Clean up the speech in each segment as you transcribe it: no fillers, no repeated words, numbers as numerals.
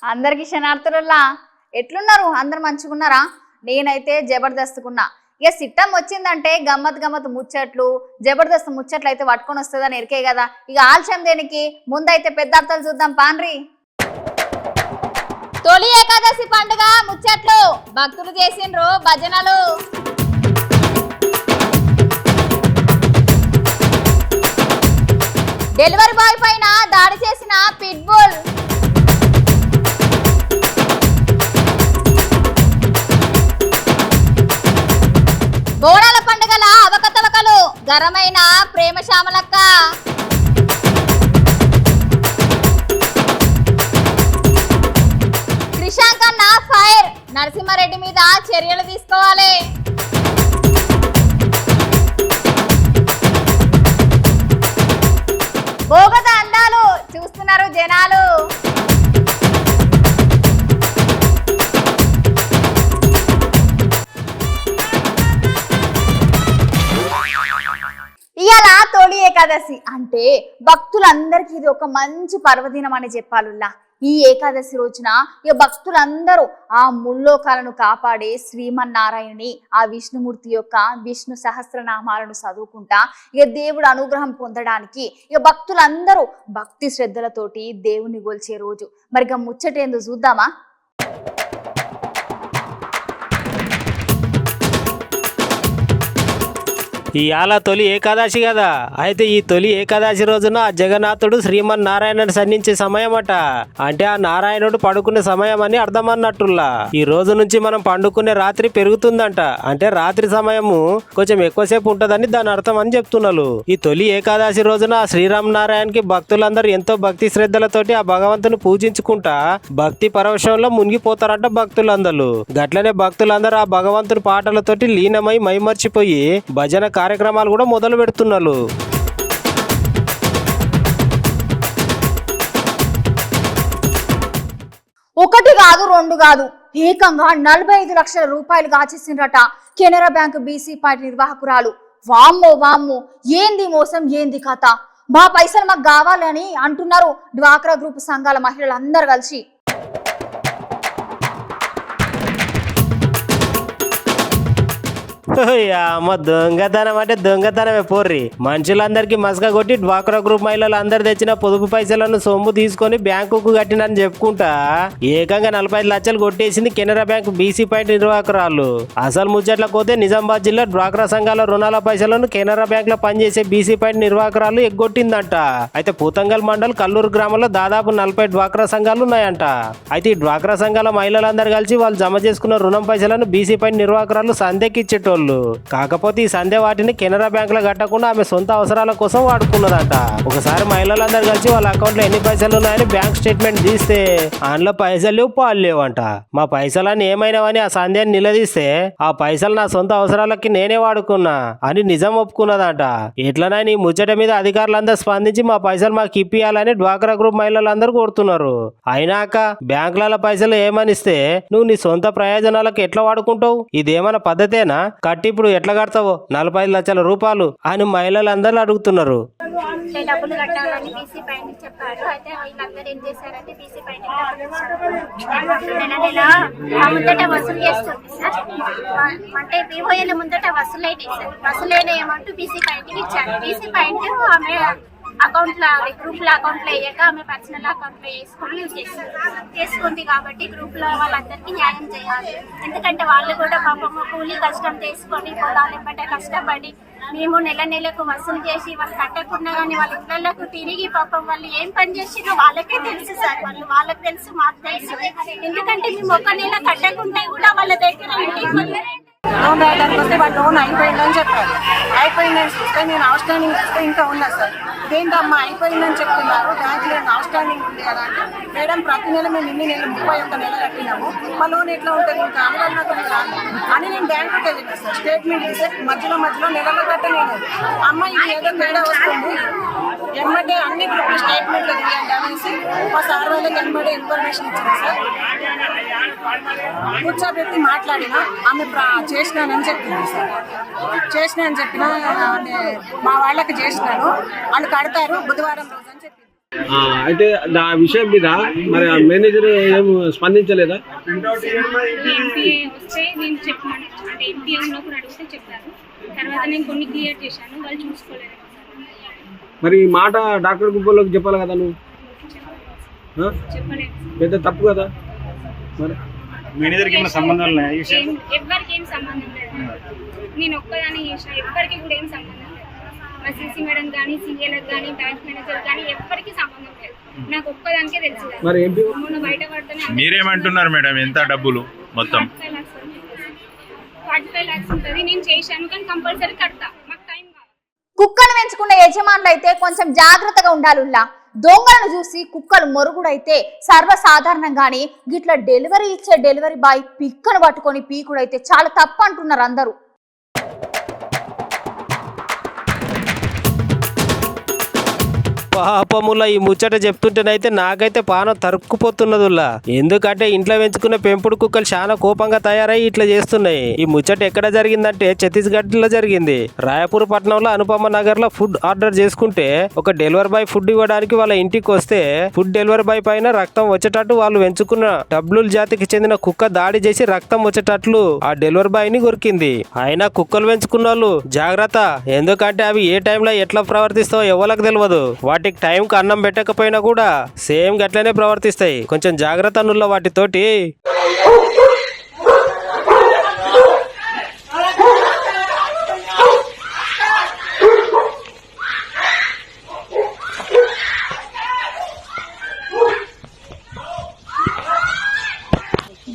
అందరికి శనార్థులలా ఎట్లున్నారు? అందరు మంచిగున్నారా? నేనైతే జబర్దస్త్కున్నా. ఇక సిట్టం వచ్చిందంటే గమ్మత్ గమ్మత్ ముచ్చట్లు జబర్దస్త్ ముచ్చట్లు అయితే పట్టుకొని వస్తుందని ఎరికే కదా. ఇక ఆలస్యం దేనికి, ముందైతే పెద్ద అర్థాలు చూద్దాం పాన్రి. తొలి ఏకాదశి పండుగ ముచ్చట్లు భక్తులు చేసిండ్రు భజనలు. డెలివరీ బాయ్ పైన దాడి చేసిన పిట్బుల్. బోనాల పండుగల అవకతవకలు గరమైన ప్రేమ శ్యామలక్క. క్రిషాంక్ అన్న ఫైర్, నరసింహారెడ్డి మీద చర్యలు తీసుకోవాలి. భోగత అందాలు చూస్తున్నారు జనాలు. ఇవాళ తొలి ఏకాదశి అంటే భక్తులందరికీ ఇది ఒక మంచి పర్వదినం అని చెప్పాలుల్లా. ఈ ఏకాదశి రోజున ఇక భక్తులందరూ ఆ ముల్లోకాలను కాపాడే శ్రీమన్నారాయణుని, ఆ విష్ణుమూర్తి యొక్క విష్ణు సహస్రనామాలను చదువుకుంటా ఇక దేవుడు అనుగ్రహం పొందడానికి ఇక భక్తులందరూ భక్తి శ్రద్ధలతోటి దేవుని గొల్చే రోజు. మరిగా ముచ్చటేందో చూద్దామా? ఇవాళ తొలి ఏకాదశి కదా. అయితే ఈ తొలి ఏకాదశి రోజున జగన్నాథుడు శ్రీమన్నారాయణుడు సన్నించే సమయం అట. అంటే ఆ నారాయణుడు పడుకునే సమయం అని అర్థం అన్నట్టుల్లా. ఈ రోజు నుంచి మనం పండుకునే రాత్రి పెరుగుతుందంట. అంటే రాత్రి సమయము కొంచెం ఎక్కువసేపు ఉంటదని దాని అర్థం అని చెప్తున్నారు. ఈ తొలి ఏకాదశి రోజున శ్రీరామనారాయణకి భక్తులందరూ ఎంతో భక్తి శ్రద్ధలతోటి ఆ భగవంతుని పూజించుకుంటా భక్తి పరవశంలో మునిగిపోతారంట భక్తులందరూ. గట్లనే భక్తులందరూ ఆ భగవంతుని పాటలతోటి లీనమై మైమర్చిపోయి భజన కార్యక్రమాలు కూడా మొదలు పెడుతున్నారు. ఒకటి కాదు, రెండు కాదు, ఏకంగా 45 లక్షల రూపాయలు కాచేసిండ్రట కెనరా బ్యాంకు బీసీ పార్టీ నిర్వాహకురాలు. వామ్మో వామ్మో, ఏంది మోసం, ఏంది కథ? మా పైసలు మాకు కావాలని అంటున్నారు డ్వాక్రా గ్రూప్ సంఘాల మహిళలు అందరు కలిసి. అమ్మ దొంగతనం అంటే దొంగతనమే పోర్రి. మనుషులందరికీ మసక కొట్టి డ్వాక్రా గ్రూప్ మహిళలు అందరు తెచ్చిన పొదుపు పైసలను సొమ్ము తీసుకొని బ్యాంకుకు కట్టినని చెప్పుకుంటా ఏకంగా 45 లక్షలు కొట్టేసింది కెనరా బ్యాంక్ బీసీ పాయింట్ నిర్వాహకురాలు. అసలు ముచ్చట్లకు పోతే నిజామాబాద్ జిల్లా డ్వాక్రా సంఘాల రుణాల పైసలను కెనరా బ్యాంక్ లో పనిచేసే బీసీ పాయింట్ నిర్వాహకురాలు ఎగ్గొట్టిందంట. అయితే పూతంగల్ మండల్ కల్లూరు గ్రామంలో దాదాపు 40 డ్వాక్రా సంఘాలు ఉన్నాయంట. అయితే ఈ డ్వాక్రా సంఘాల మహిళలందరూ కలిసి వాళ్ళు జమ చేసుకున్న రుణం పైసలను బీసీ పాయింట్ నిర్వాహకురాలు సంధ్యకిచ్చేటోళ్ళు. కాకపోతే ఈ సంధ్య వాటిని కెనరా బ్యాంక్ లో కట్టకుండా ఆమె సొంత అవసరాల కోసం వాడుకున్నదంట. ఒకసారి మహిళలందరూ కలిసి వాళ్ళ అకౌంట్ లో ఎన్ని పైసలు ఉన్నాయని బ్యాంక్ స్టేట్మెంట్ తీస్తే అందులో పైసలు లేవు, పాలు లేవంట. మా పైసలని ఏమైనావని ఆ సంధ్యాన్ని నిలదీస్తే ఆ పైసలు నా సొంత అవసరాలకి నేనే వాడుకున్నా అని నిజం ఒప్పుకున్నదంట. ఎట్లనైనా ఈ ముచ్చట మీద అధికారులందరూ స్పందించి మా పైసలు మాకు ఇప్పియాలని డ్వాక్రా గ్రూప్ మహిళలందరూ కోరుతున్నారు. అయినాక బ్యాంకుల పైసలు ఏమనిస్తే నువ్వు నీ సొంత ప్రయోజనాలకు ఎట్లా వాడుకుంటావు? ఇదేమైనా పద్ధతేనా? కట్టి ఇప్పుడు ఎట్లా కడతావో 45 లక్షల రూపాయలు అని మహిళలందరూ అడుగుతున్నారు. డబ్బులు కట్టాలని బీసీ పాయింట్ చెప్పారు. అయితే వీళ్ళందరూ ఏం చేశారంటే బీసీ పాయింట్ నెల నెల ముందట వసూలు చేస్తుంది సార్. అంటే పీఓఏల ముందట వసూలైన సార్. వసూలైన ఏమంటూ బీసీ పాయింట్కి ఇచ్చారు. బీసీ పాయింట్ ఆమె అకౌంట్లో గ్రూప్లో అకౌంట్లో వేయక ఆమె పర్సనల్ అకౌంట్లో వేసుకొని చేసుకుంది. కాబట్టి గ్రూప్లో వాళ్ళందరికీ న్యాయం చేయాలి. ఎందుకంటే వాళ్ళు కూడా పాపము కూలీ కష్టం చేసుకొని పొలాలెంబటే కష్టపడి మేము నెల నెలకు వసూలు చేసి వాళ్ళు కట్టకుండా కానీ వాళ్ళ ఇళ్లకు తిరిగి పాపం వాళ్ళు ఏం పని చేసినా వాళ్ళకే తెలుసు సార్. వాళ్ళకి తెలుసు, మాకు తెలుసు. ఎందుకంటే మేము ఒక నెల కట్టకుంటే కూడా వాళ్ళ దగ్గర లోన్ రాయడానికి వస్తే వాళ్ళు లోన్ అయిపోయిందని చెప్పారు. అయిపోయిందని చూస్తే నేను అవుట్ స్టాండింగ్ చూస్తే ఇంకా ఉన్నా సార్. ఇదేంటమ్మా అయిపోయిందని చెప్తున్నారు, బ్యాంకులో అవుట్ స్టాండింగ్ ఉంది కదా అంటే, మేడం ప్రతి నెల మేము ఇన్ని నెలలు 31 నెలలు కట్టినాము, మా లోన్ ఎట్లా ఉంటుంది ఇంకా అని నేను బ్యాంకుకి వెళ్ళినా సార్. స్టేట్మెంట్ ఇస్తే మధ్యలో నెలలో కట్టలేదు. అమ్మ ఇది ఏదో తేడా వస్తుంది, ఎమ్మటే అన్ని గ్రూపులు స్టేట్మెంట్లు తీయండి అనేసి మా సార్ వాళ్ళకి ఎమ్మటే ఇన్ఫర్మేషన్ ఇచ్చింది సార్. కూర్చోబెట్టి మాట్లాడినా ఆమె చేసినానని చెప్పింది సార్. చేసినా అని చెప్పినా మా వాళ్ళకి చేసినాను, వాళ్ళు కడతారు బుధవారం రోజు అని చెప్పింది. అయితే ఆ విషయం మీద మరి ఆ మేనేజర్ ఏం స్పందించలేదా? ఎంపీ వస్తే నేను చెప్పమని అంటే ఎంపీ ఉన్నప్పుడు అడిగితే చెప్పారు. తర్వాత నేను కొన్ని క్లియర్ చేశాను, వాళ్ళు చూసుకోలేదు. మరి ఈ మాట డాక్టర్ గుబ్బోళ్ళకి చెప్పాలి కదా నువ్వు? చెప్పలేదు. పెద్ద తప్పు కదా. మరి మేనేజర్కి ఏమైనా సంబంధం లేదా ఈ విషయం? ఎవరికి ఏం సంబంధం లేదు. నేను ఒక్కదాన్ని చేసిన, ఎవరికి కూడా ఏం సంబంధం లేదు. మా సిసి మేడం కానీ, సీఏలకు కానీ, బ్యాంక్ మేనేజర్ కానీ ఎవరికి సంబంధం లేదు. నాకు ఒక్కదానికే తెలుసు. మరి ఎంపీ మొన్న బయట పడితేనే మీరేమంటున్నారు మేడం? ఎంత డబ్బులు మొత్తం? 45 lakhs ఉంటుంది. నేను చేశాను కానీ కంపల్సరీ కడతా, మాకు టైం కావాలి. కుక్కను పెంచుకున్న యజమానులు అయితే కొంచెం జాగ్రత్తగా ఉండాలుల్లా. దొంగలను చూసి కుక్కలు మొరుగుడైతే సర్వసాధారణంగానే గిట్ల డెలివరీ ఇచ్చే డెలివరీ బాయ్ పిక్కను పట్టుకొని పీకుడైతే చాలా తప్పు అంటున్నారు అందరూ. పాపముల ఈ ముచ్చట చెప్తుంటేనైతే నాకైతే పానం తరుక్కుపోతున్నదిలా. ఎందుకంటే ఇంట్లో పెంచుకున్న పెంపుడు కుక్కలు చాలా కోపంగా తయారై ఇట్లా చేస్తున్నాయి. ఈ ముచ్చట ఎక్కడ జరిగిందంటే ఛత్తీస్గఢ్ లో జరిగింది. రాయపూర్ పట్టణంలో అనుపమ నగర్ లో ఫుడ్ ఆర్డర్ చేసుకుంటే ఒక డెలివరీ బాయ్ ఫుడ్ ఇవ్వడానికి వాళ్ళ ఇంటికి వస్తే ఫుడ్ డెలివరీ బాయ్ పైన రక్తం వచ్చేటట్టు వాళ్ళు పెంచుకున్న డబ్లూల్ జాతికి చెందిన కుక్క దాడి చేసి రక్తం వచ్చేటట్లు ఆ డెలివరీ బాయ్ ని కొరికింది. అయినా కుక్కలు పెంచుకున్న వాళ్ళు జాగ్రత్త, ఎందుకంటే అవి ఏ టైంలో ఎట్లా ప్రవర్తిస్తావో ఎవరికి తెలియదు. వాటి టైంకి అన్నం పెట్టకపోయినా కూడా సేమ్ గట్లనే ప్రవర్తిస్తాయి. కొంచెం జాగ్రత్త నుల్ల వాటితోటి.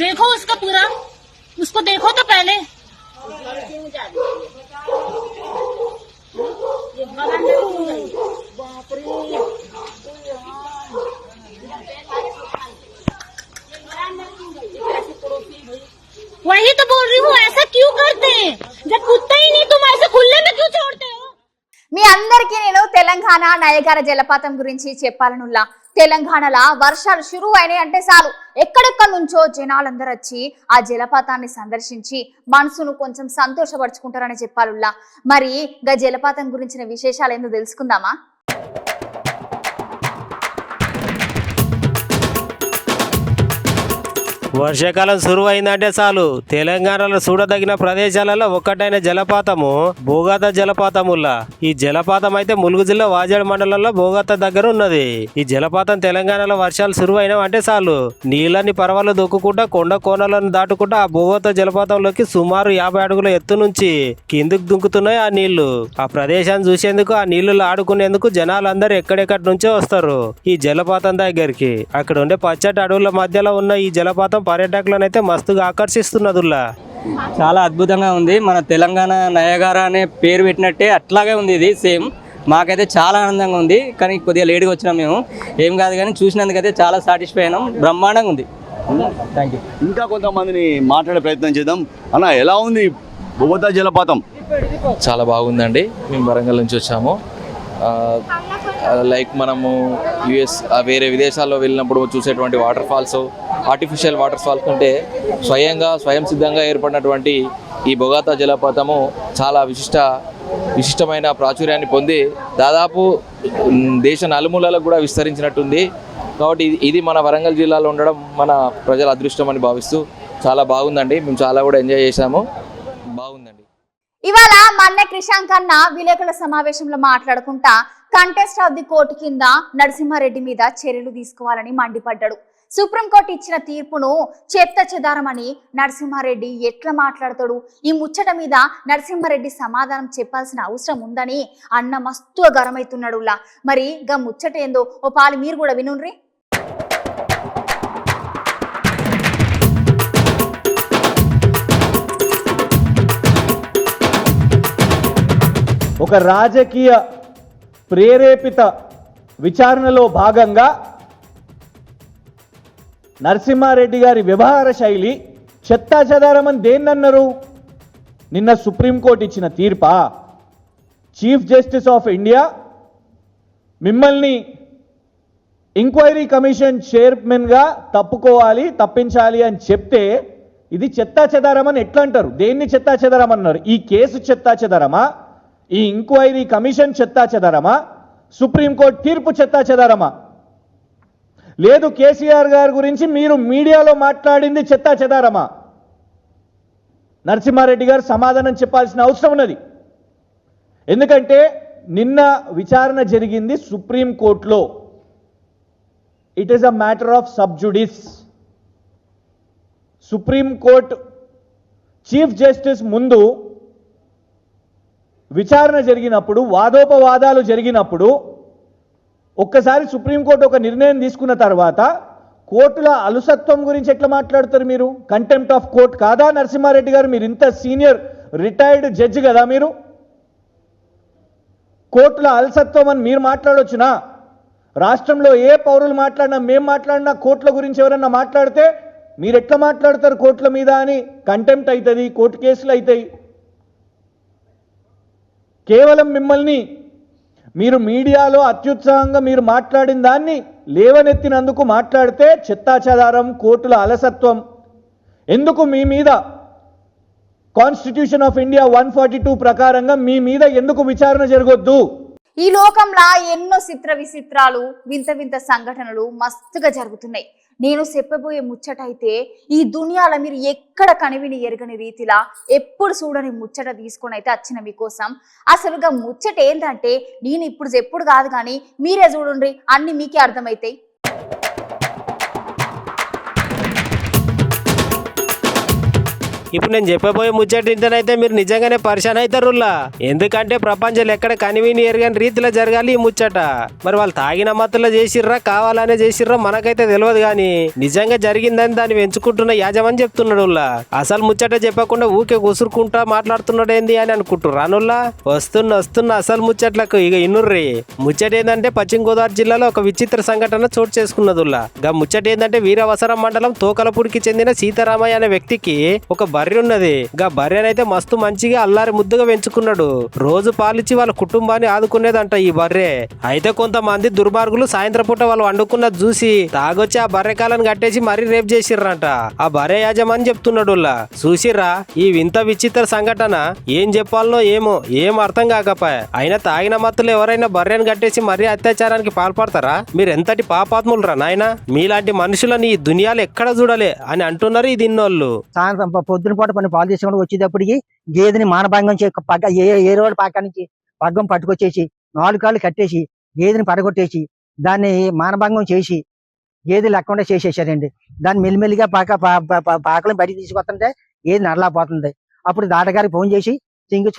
देखो उसका पूरा, उसको देखो तो पहले। वही तो बोल रही हूँ, ऐसा क्यों करते हैं? जब कुत्ता ही नहीं तुम ऐसे खुले में क्यों छोड़ते हो? మీ అందరికీ నేను తెలంగాణ నయగార జలపాతం గురించి చెప్పాలనుల్లా. తెలంగాణలో వర్షాలు షురూ అయినాయి అంటే చాలు ఎక్కడెక్కడి నుంచో జనాలందరూ వచ్చి ఆ జలపాతాన్ని సందర్శించి మనసును కొంచెం సంతోషపరుచుకుంటారని చెప్పాలుల్లా. మరి గా జలపాతం గురించిన విశేషాలు ఏందో తెలుసుకుందామా? వర్షాకాలం సురువు అయిందంటే చాలు తెలంగాణలో చూడదగిన ప్రదేశాలలో ఒక్కటైన జలపాతము బోగాత జలపాతముల్లా. ఈ జలపాతం అయితే ములుగు జిల్లా వాజేడు మండలంలో బోగాత దగ్గర ఉన్నది. ఈ జలపాతం తెలంగాణలో వర్షాలు సురువు అయినామంటే చాలు నీళ్ళని పర్వాలు దొక్కుకుంటా కొండ కోనలను దాటుకుంటా ఆ బోగాత జలపాతంలోకి సుమారు 50 అడుగుల ఎత్తు నుంచి కిందకు దుంకుతున్నాయి ఆ నీళ్లు. ఆ ప్రదేశాన్ని చూసేందుకు ఆ నీళ్లు ఆడుకునేందుకు జనాలందరూ ఎక్కడెక్కడి నుంచో వస్తారు ఈ జలపాతం దగ్గరికి. అక్కడ ఉండే పచ్చటి అడవుల మధ్యలో ఉన్న ఈ జలపాతం పర్యాటకులను అయితే మస్తుగా ఆకర్షిస్తున్నదిలా. చాలా అద్భుతంగా ఉంది. మన తెలంగాణ నయగార అనే పేరు పెట్టినట్టే అట్లాగే ఉంది ఇది సేమ్. మాకైతే చాలా ఆనందంగా ఉంది. కానీ కొద్దిగా లేట్గా వచ్చినాం మేము, ఏం కాదు కానీ చూసినందుకైతే చాలా సాటిస్ఫై అయినాం. బ్రహ్మాండంగా ఉంది. Thank you. ఇంకా కొంతమందిని మాట్లాడే ప్రయత్నం చేద్దాం. అన్న, ఎలా ఉంది బోగతా జలపాతం? చాలా బాగుందండి. మేము వరంగల్ నుంచి వచ్చాము. లైక్ మనము యుఎస్ వేరే విదేశాల్లో వెళ్ళినప్పుడు చూసేటువంటి waterfalls, artificial waterfalls కంటే స్వయం సిద్ధంగా ఏర్పడినటువంటి ఈ బొగాతా జలపాతము చాలా విశిష్టమైన ప్రాచుర్యాన్ని పొంది దాదాపు దేశ నలుమూలలకు కూడా విస్తరించినట్టుంది. కాబట్టి ఇది మన వరంగల్ జిల్లాలో ఉండడం మన ప్రజల అదృష్టం అని భావిస్తూ చాలా బాగుందండి. మేము చాలా కూడా ఎంజాయ్ చేశాము. బాగుందండి. ఇవాళ మన్న క్రిషాంక్ అన్న విలేకరుల సమావేశంలో మాట్లాడుకుంటా కంటెస్ట్ ఆఫ్ ది కోర్టు కింద నరసింహారెడ్డి మీద చర్యలు తీసుకోవాలని మండిపడ్డాడు. సుప్రీంకోర్టు ఇచ్చిన తీర్పును చెత్త చెదారమని నరసింహారెడ్డి ఎట్లా మాట్లాడతాడు? ఈ ముచ్చట మీద నరసింహారెడ్డి సమాధానం చెప్పాల్సిన అవసరం ఉందని అన్న మస్తుగా గరమైతున్నాడులా. మరి గా ముచ్చట ఏందో ఓ పాలు మీరు కూడా వినుండ్రి. ఒక రాజకీయ ప్రేరేపిత విచారణలో భాగంగా నరసింహారెడ్డి గారి వ్యవహార శైలి చెత్తాచెదారమని దేన్నన్నారు? నిన్న సుప్రీంకోర్టు ఇచ్చిన తీర్పా? చీఫ్ జస్టిస్ ఆఫ్ ఇండియా మిమ్మల్ని ఎంక్వైరీ కమిషన్ చైర్మన్గా తప్పించాలి అని చెప్తే ఇది చెత్తాచెదారమని ఎట్లా అంటారు? దేన్ని చెత్తాచెదారమన్నారు? ఈ కేసు చెత్తాచెదారమా? ఈ ఎంక్వైరీ కమిషన్ చెత్తాచెదారమా? సుప్రీంకోర్టు తీర్పు చెత్తాచెదారమా? లేదు కేసీఆర్ గారి గురించి మీరు మీడియాలో మాట్లాడింది చెత్తా చెదారమా? నరసింహారెడ్డి గారు సమాధానం చెప్పాల్సిన అవసరం ఉన్నది. ఎందుకంటే నిన్న విచారణ జరిగింది సుప్రీంకోర్టులో. It is a matter of sub judice. Supreme court chief justice ముందు విచారణ జరిగినప్పుడు, వాదోపవాదాలు జరిగినప్పుడు, ఒక్కసారి సుప్రీంకోర్టు ఒక నిర్ణయం తీసుకున్న తర్వాత కోర్టుల అలుసత్వం గురించి ఎట్లా మాట్లాడతారు మీరు? కంటెంప్ట్ ఆఫ్ కోర్ట్ కాదా నరసింహారెడ్డి గారు? మీరు ఇంత సీనియర్ రిటైర్డ్ జడ్జి కదా, మీరు కోర్టుల అలసత్వం అని మీరు మాట్లాడొచ్చునా? రాష్ట్రంలో ఏ పౌరులు మాట్లాడినా, మేము మాట్లాడినా, కోర్టుల గురించి ఎవరన్నా మాట్లాడితే మీరు ఎట్లా మాట్లాడతారు కోర్టుల మీద అని కంటెంప్ట్ అవుతుంది, కోర్టు కేసులు అవుతాయి. కేవలం మిమ్మల్ని మీరు మీడియాలో అత్యుత్సాహంగా మీరు మాట్లాడిన దాన్ని లేవనెత్తినందుకు మాట్లాడితే చెత్తాచెదారం, కోర్టుల అలసత్వం. ఎందుకు మీ మీద కాన్స్టిట్యూషన్ ఆఫ్ ఇండియా 142 ప్రకారంగా మీ మీద ఎందుకు విచారణ జరగొద్దు? ఈ లోకంలో ఎన్నో చిత్ర విచిత్రాలు, వింత వింత సంఘటనలు మస్తుగా జరుగుతున్నాయి. నేను చెప్పబోయే ముచ్చటైతే ఈ దునియాలో మీరు ఎక్కడ కనివిని ఎరగని రీతిలా ఎప్పుడు చూడని ముచ్చట తీసుకొని అయితే వచ్చిన మీకోసం. అసలుగా ముచ్చట ఏంటంటే నేను ఇప్పుడు చెప్పుడు కాదు, కానీ మీరే చూడండి, అన్ని మీకే అర్థమవుతాయి. ఇప్పుడు నేను చెప్పబోయే ముచ్చట ఇంటనైతే మీరు నిజంగానే పరిశాన్ అవుతారులా. ఎందుకంటే ప్రపంచంలో ఎక్కడ కనివిని ఎరగని రీతిలో జరగాలి ఈ ముచ్చట. మరి వాళ్ళు తాగిన మత్తులో చేసిర్రా, కావాలనే చేసిర్రా మనకైతే తెలియదు, కానీ నిజంగా జరిగిందని దాన్ని పెంచుకుంటున్న యాజమని చెప్తున్నాడు. అసలు ముచ్చట చెప్పకుండా ఊకే కుసురుకుంటా మాట్లాడుతున్నాడు ఏంది అని అనుకుంటున్నారు రానుల్లా. వస్తున్న అసలు ముచ్చట్లకు ఇక ఇన్నుర్రి. ముచ్చట ఏంటంటే పశ్చిమ గోదావరి జిల్లాలో ఒక విచిత్ర సంఘటన చోటు చేసుకున్నదుల్లా. గా ముచ్చట ఏంటంటే వీరవసరం మండలం తోకలపూడికి చెందిన సీతారామయ్య అనే వ్యక్తికి ఒక బర్రె ఉన్నది. గా బర్రెనైతే మస్తు మంచిగా అల్లారి ముద్దుగా పెంచుకున్నాడు. రోజు పాలిచ్చి వాళ్ళ కుటుంబాన్ని ఆదుకునేదంట ఈ బర్రె. అయితే కొంతమంది దుర్మార్గులు సాయంత్రం పూట వాళ్ళు వండుకున్నది చూసి తాగొచ్చి ఆ బర్రె కాలను కట్టేసి మరీ రేపు చేసిర్రంట. ఆ బర్రె యాజమని చెప్తున్నాడు. చూసిర్రా ఈ వింత విచిత్ర సంఘటన? ఏం చెప్పాలనో ఏమో ఏం అర్థం కాకపోయా. అయినా తాగిన మత్తులు ఎవరైనా బర్రెను కట్టేసి మరీ అత్యాచారానికి పాల్పడతారా? మీరు ఎంతటి పాపాత్ములు రా నాయన. మీలాంటి మనుషులని ఈ దునియాలో ఎక్కడ చూడలే అని అంటున్నారు ఈ దిన్నోళ్ళు. సాయంత్రం పొద్దున పూట పని పాలు తీసుకొని వచ్చేటప్పటికి గేదెని మానభంగం ఏ రోడ్డు పాక నుంచి పగ్గం పట్టుకొచ్చేసి 4 కాళ్ళు కట్టేసి గేదెని పడగొట్టేసి దాన్ని మానభంగం చేసి గేదె లేకుండా చేసేసారండి. దాన్ని మెల్లిమెల్లిగా పాకలను బయటికి తీసుకొస్తుంటే గేదె నడలేకపోతుంది. అప్పుడు దాటగారికి ఫోన్ చేసి,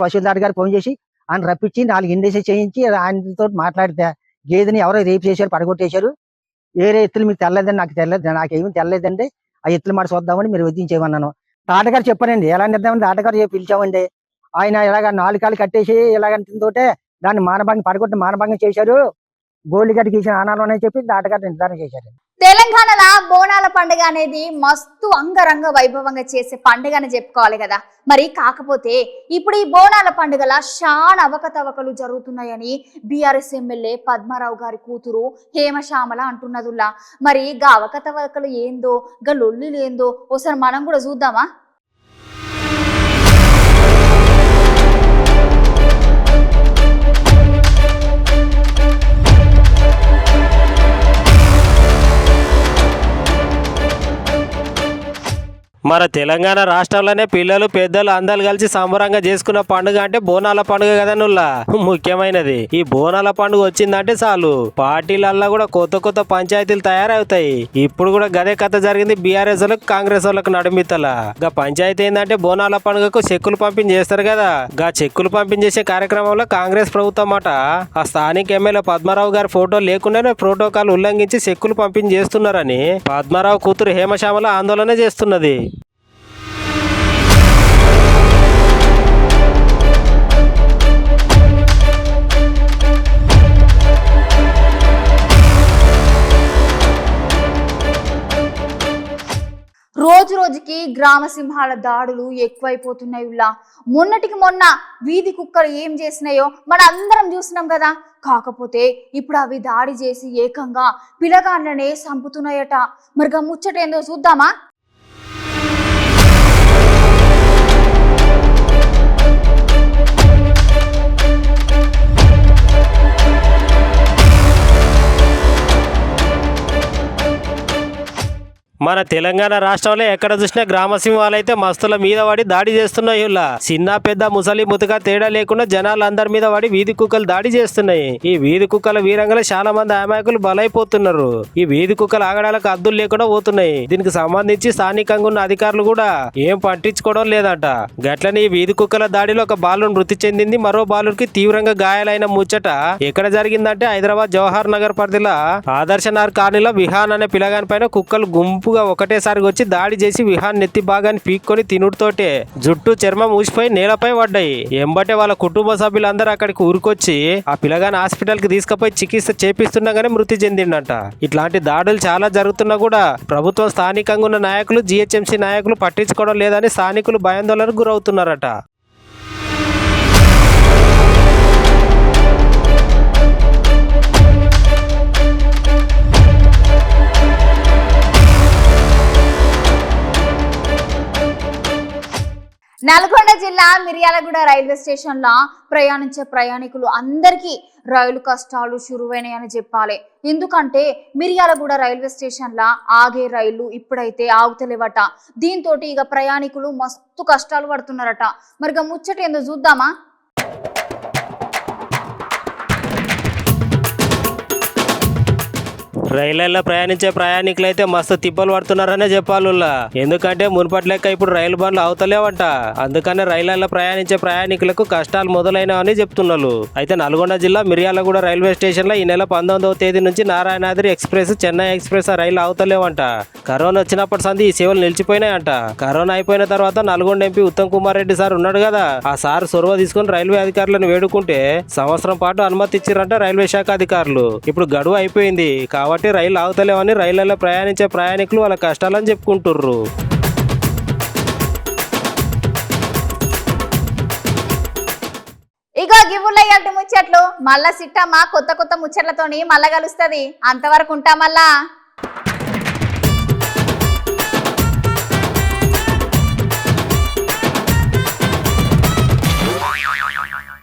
పశువుల దాటగారికి ఫోన్ చేసి ఆయన రప్పించి 4 ఇండేసి చేయించి ఆయనతో మాట్లాడితే గేదెని ఎవరో రేపు చేశారు, పడగొట్టేశారు. వేరే ఎత్తులు మీకు తెల్లలేదని నాకు తెలియదు, నాకేమీ తెలియదండి. ఆ ఎత్తులు మాట చూద్దామని మీరు వదిలించేయమన్నాను. తాటగారు చెప్పానండి, ఎలా నిర్దామని తాటగారు పిలిచామండి. ఆయన ఇలాగ 4 కాళ్ళు కట్టేసి ఇలాగంటే దాన్ని పడగొట్టి మానభంగం చేశారు, గోల్డ్ గడ్డికి ఇచ్చిన ఆనాలోనే చెప్పి తాటగారు నిర్ధారణ చేశారు. తెలంగాణలో బోనాల పండుగ అనేది మస్తు అంగరంగ వైభవంగా చేసే పండుగ అని చెప్పుకోవాలి కదా. మరి కాకపోతే ఇప్పుడు ఈ బోనాల పండుగల చాలా అవకతవకలు జరుగుతున్నాయని బీఆర్ఎస్ ఎమ్మెల్యే పద్మారావు గారి కూతురు హేమశ్యామల అంటున్నదుల్లా. మరి గా అవకతవకలు ఏందో, గా లొల్లిలు ఏందో ఒకసారి మనం కూడా చూద్దామా? మన తెలంగాణ రాష్ట్రంలోనే పిల్లలు పెద్దలు అందరు కలిసి సంబరంగా చేసుకున్న పండుగ అంటే బోనాల పండుగ కదనుల్లా. ముఖ్యమైనది ఈ బోనాల పండుగ వచ్చిందంటే చాలు పార్టీలల్లో కూడా కొత్త కొత్త పంచాయతీలు తయారవుతాయి. ఇప్పుడు కూడా గదే కథ జరిగింది బీఆర్ఎస్ వాళ్ళకు కాంగ్రెస్ వాళ్ళకు నడుమితల. గా పంచాయతీ ఏంటంటే బోనాల పండుగకు చెక్కులు పంపిణీ చేస్తారు కదా. గా చెక్కులు పంపిణీ చేసే కార్యక్రమంలో కాంగ్రెస్ ప్రభుత్వం అట ఆ స్థానిక ఎమ్మెల్యే పద్మారావు గారి ఫోటో లేకుండానే ప్రోటోకాల్ ఉల్లంఘించి చెక్కులు పంపిణీ చేస్తున్నారని పద్మారావు కూతురు హేమశ్యామల ఆందోళన చేస్తున్నది. రోజు రోజుకి గ్రామ సింహాల దాడులు ఎక్కువైపోతున్నాయి. మొన్నటికి మొన్న వీధి కుక్కలు ఏం చేసినాయో మన అందరం చూసినాం కదా. కాకపోతే ఇప్పుడు అవి దాడి చేసి ఏకంగా పిల్లగాళ్ళనే చంపుతున్నాయట. మరి ముచ్చట ఏందో చూద్దామా? మన తెలంగాణ రాష్ట్రంలో ఎక్కడ చూసినా గ్రామ సింహాలు అయితే మస్తుల మీద పడి దాడి చేస్తున్నాయి. చిన్న పెద్ద ముసలి ముతక తేడా లేకుండా జనాలందరి మీద పడి వీధి కుక్కలు దాడి చేస్తున్నాయి. ఈ వీధి కుక్కల వీరంగంలో చాలా మంది అమాయకులు బలైపోతున్నారు. ఈ వీధి కుక్కల ఆగడాలకు అద్దులు లేకుండా పోతున్నాయి. దీనికి సంబంధించి స్థానికంగా ఉన్న అధికారులు కూడా ఏం పట్టించుకోవడం లేదట. గట్లనే ఈ వీధి కుక్కల దాడిలో ఒక బాలుడు మృతి చెందింది. మరో బాలుడికి తీవ్రంగా గాయాలైన ముచ్చట ఎక్కడ జరిగిందంటే హైదరాబాద్ జవహర్ నగర్ పరిధిలో ఆదర్శనగర్ కాలనీలో విహాన్ అనే పిల్లగాని పైన కుక్కలు గుంపుగా ఒకటేసారి వచ్చి దాడి చేసి విహాన్ నెత్తి భాగాన్ని పీక్కొని తినుడుతోటే జుట్టు చర్మం ఊసిపోయి నేలపై పడ్డాయి. ఎంబటే వాళ్ళ కుటుంబ సభ్యులందరూ అక్కడికి ఊరుకొచ్చి ఆ పిల్లగాని హాస్పిటల్ కి తీసుకుపోయి చికిత్స చేపిస్తుండగానే మృతి చెందిండట. ఇట్లాంటి దాడులు చాలా జరుగుతున్నా కూడా ప్రభుత్వం స్థానికంగా ఉన్న నాయకులు జిహెచ్ఎంసీ నాయకులు పట్టించుకోవడం లేదని స్థానికులు భయాందోళనకు గురవుతున్నారట. నల్గొండ జిల్లా మిర్యాలగూడ రైల్వే స్టేషన్ లో ప్రయాణించే ప్రయాణికులు అందరికీ రైలు కష్టాలు షురువైనాయని చెప్పాలి. ఎందుకంటే మిర్యాలగూడ రైల్వే స్టేషన్ లా ఆగే రైళ్లు ఇప్పుడైతే ఆగుతలేవట. దీంతో ఇక ప్రయాణికులు మస్తు కష్టాలు పడుతున్నారట. మరిగా ముచ్చట ఏందో చూద్దామా. రైళ్లలో ప్రయాణించే ప్రయాణికులు అయితే మస్తు తిప్పలు పడుతున్నారనే చెప్పాలి. ఎందుకంటే మునుపటి లెక్క ఇప్పుడు రైలు బండ్లు అవుతలేవంట. అందుకనే రైళ్లలో ప్రయాణించే ప్రయాణికులకు కష్టాలు మొదలైనవని చెప్తున్నారు. అయితే నల్గొండ జిల్లా మిర్యాలగూడ రైల్వే స్టేషన్ లో ఈ నెల 19వ తేదీ నుంచి నారాయణాద్రి ఎక్స్ప్రెస్, చెన్నై ఎక్స్ప్రెస్ రైళ్లు అవుతలేవంట. కరోనా వచ్చినప్పటి సంది ఈ సేవలు నిలిచిపోయినాయంట. కరోనా అయిపోయిన తర్వాత నల్గొండ ఎంపీ ఉత్తమ్ కుమార్ రెడ్డి సార్ ఉన్నాడు కదా, ఆ సార్ చొరవ తీసుకుని రైల్వే అధికారులను వేడుకుంటే సంవత్సరం పాటు అనుమతి ఇచ్చిరంట రైల్వే శాఖ అధికారులు. ఇప్పుడు గడువు అయిపోయింది కాబట్టి రైలు ఆగుతలేవని రైళ్లలో ప్రయాణించే ప్రయాణికులు వాళ్ళ కష్టాలని చెప్పుకుంటుర్రు. ఇగో గివ్వులయ్యాటి ముచ్చట్లు. మళ్ళా సిట్టమ్మ కొత్త కొత్త ముచ్చట్లతోని మళ్ళా కలుస్తుంది. అంతవరకు ఉంటా మళ్ళా.